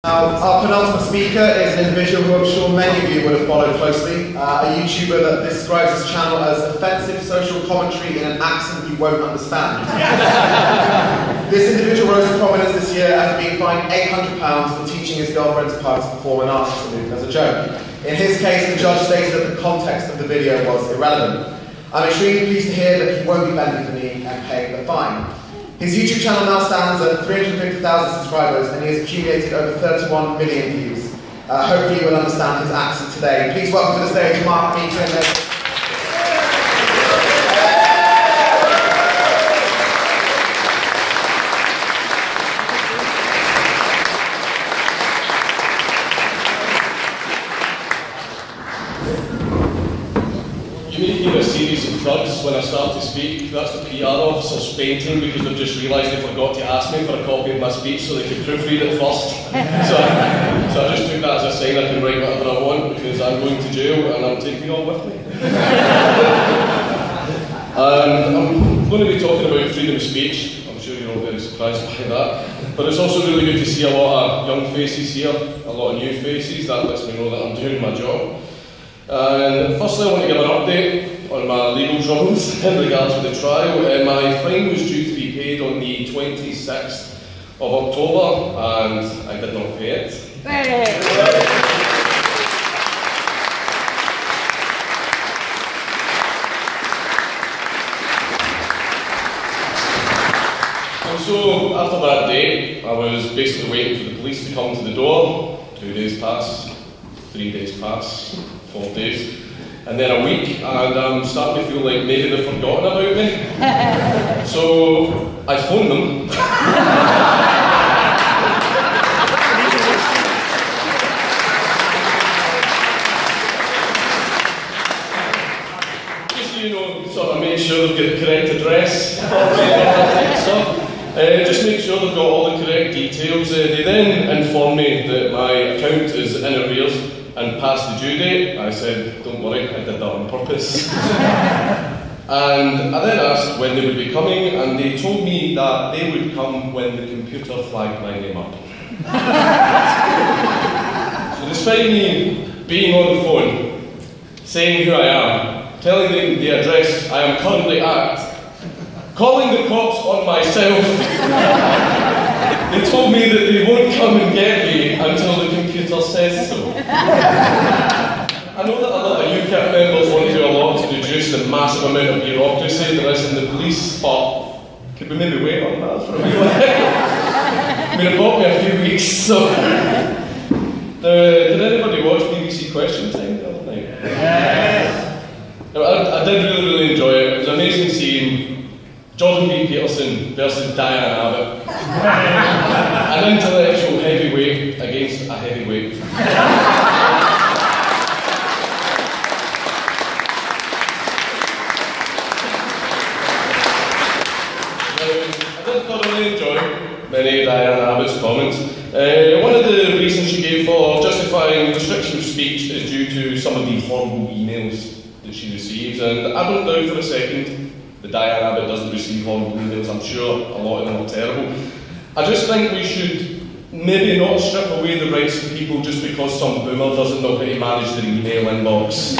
Our penultimate speaker is an individual who I'm sure many of you would have followed closely, a YouTuber that describes his channel as offensive social commentary in an accent you won't understand. This individual rose to prominence this year after being fined £800 for teaching his girlfriend's pug to perform an art salute as a joke. In his case, the judge stated that the context of the video was irrelevant. I'm extremely pleased to hear that he won't be bending the knee and paying the fine. His YouTube channel now stands at 350,000 subscribers and he has accumulated over 31 million views. Hopefully you will understand his accent today. Please welcome to the stage Mark Meekin. You may hear a series of thuds when I start to speak. That's the PR officers fainting because they've just realised they forgot to ask me for a copy of my speech so they could proofread it first. So I just took that as a sign I can write whatever I want because I'm going to jail and I'm taking it all with me. And I'm going to be talking about freedom of speech. I'm sure you're all very surprised by that. But it's also really good to see a lot of young faces here, a lot of new faces. That lets me know that I'm doing my job. And firstly, I want to give an update on my legal troubles in regards to the trial. My fine was due to be paid on the 26th of October, and I did not pay it. And so, after that day, I was basically waiting for the police to come to the door. 2 days pass, 3 days pass, 4 days, and then a week, and I'm starting to feel like maybe they've forgotten about me. So I phoned them. Just so you know, sort of make sure they've got the correct address. Just make sure they've got all the correct details. They then informed me that my account is in arrears and past the due date. I said, don't worry, I did that on purpose. And I then asked when they would be coming, and they told me that they would come when the computer flagged my name up. So despite me being on the phone, saying who I am, telling them the address I am currently at, calling the cops on myself, they told me that they won't come and get me until the computer says so. I know that a lot of UKIP members want to do a lot to reduce the massive amount of bureaucracy there is in the police, but could we maybe wait on that for a wee while? I mean, it bought me a few weeks, so... Did anybody watch BBC Question Time the other night? Yes. I did really enjoy it. It was amazing seeing Jordan B. Peterson versus Diane Abbott. An intellectual heavyweight against a heavyweight. I did thoroughly enjoy many of Diane Abbott's comments. One of the reasons she gave for justifying restriction of speech is due to some of the horrible emails that she receives, and I don't doubt for a second that Diane Abbott doesn't receive horrible emails. I'm sure a lot of them are terrible. I just think we should maybe not strip away the rights of people just because some boomer doesn't know how to manage their email inbox.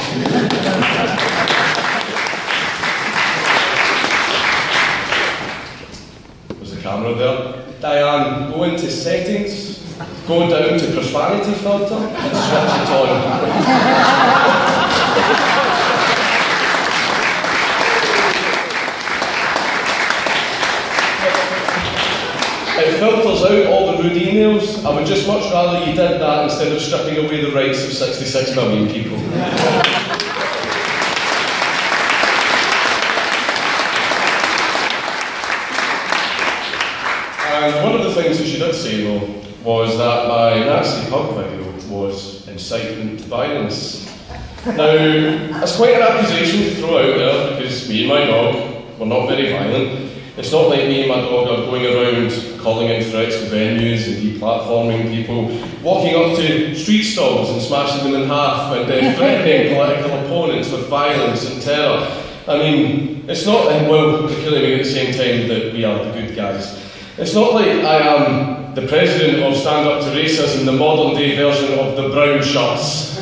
Was the camera there? Diane, go into settings, go down to profanity filter and switch it on. It filters out all the rude emails. I would just much rather you did that instead of stripping away the rights of 66 million people. And one of the things that she did say, though, was that my nasty pug video was incitement to violence. Now, that's quite an accusation to throw out there because me and my dog were not very violent. It's not like me and my dog are going around calling in threats to venues and deplatforming people, walking up to street stalls and smashing them in half, and then threatening political opponents with violence and terror. I mean, it's not like, well, they're killing me at the same time that we are the good guys. It's not like I am the president of Stand Up to Racism, the modern day version of the brown shirts.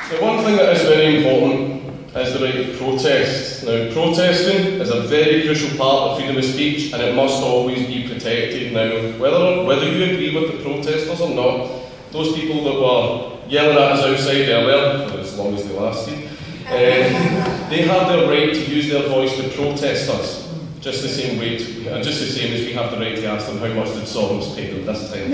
The one thing that is very important is the right to protest. Now, protesting is a very crucial part of freedom of speech, and it must always be protected. Now, whether you agree with the protesters or not, those people that were yelling at us outside earlier, for as long as they lasted, they have the right to use their voice to protest us, just the same as we have the right to ask them how much did Sorens pay them this time.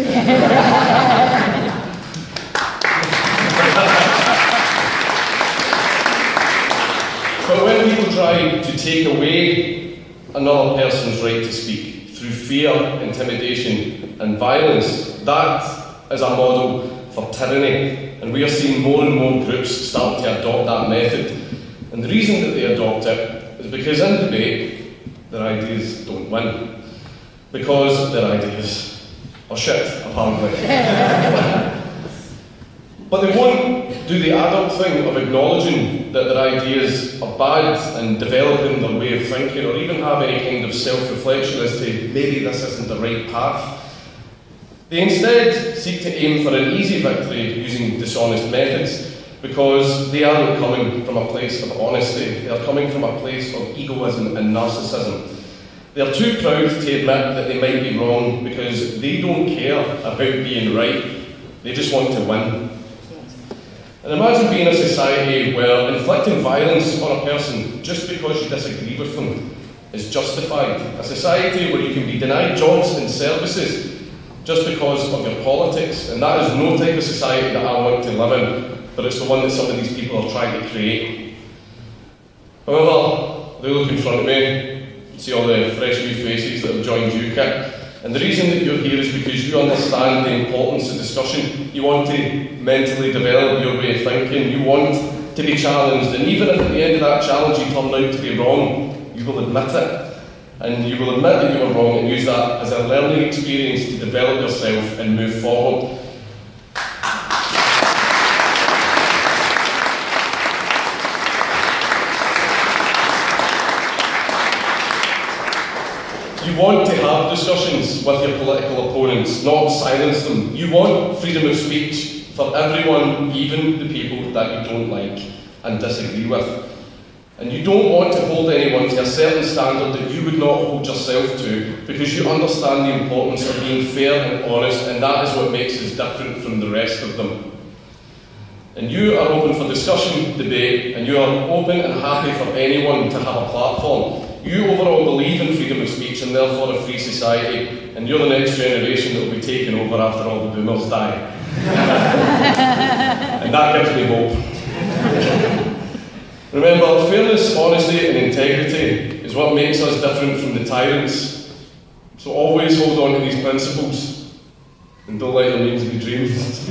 But when people try to take away another person's right to speak through fear, intimidation and violence, that is a model for tyranny, and we are seeing more and more groups start to adopt that method. And the reason that they adopt it is because in debate, their ideas don't win. Because their ideas are shit, apparently. But they won't do the adult thing of acknowledging that their ideas are bad and developing their way of thinking, or even have any kind of self-reflection as to maybe this isn't the right path. They instead seek to aim for an easy victory using dishonest methods, because they aren't coming from a place of honesty, they are coming from a place of egoism and narcissism. They are too proud to admit that they might be wrong because they don't care about being right, they just want to win. And imagine being in a society where inflicting violence on a person just because you disagree with them is justified. A society where you can be denied jobs and services just because of your politics. And that is no type of society that I want to live in, but it's the one that some of these people are trying to create. However, they look in front of me, see all the fresh new faces that have joined UKIP. And the reason that you're here is because you understand the importance of discussion. You want to mentally develop your way of thinking. You want to be challenged. And even if at the end of that challenge you turn out to be wrong, you will admit it. And you will admit that you were wrong and use that as a learning experience to develop yourself and move forward. You want to have discussions with your political opponents, not silence them. You want freedom of speech for everyone, even the people that you don't like and disagree with. And you don't want to hold anyone to a certain standard that you would not hold yourself to, because you understand the importance of being fair and honest, and that is what makes us different from the rest of them. And you are open for discussion, debate, and you are open and happy for anyone to have a platform. You overall believe in freedom of speech and therefore a free society, and you're the next generation that will be taken over after all the boomers die. And that gives me hope. Remember, fairness, honesty and integrity is what makes us different from the tyrants. So always hold on to these principles and don't let your dreams be dreams.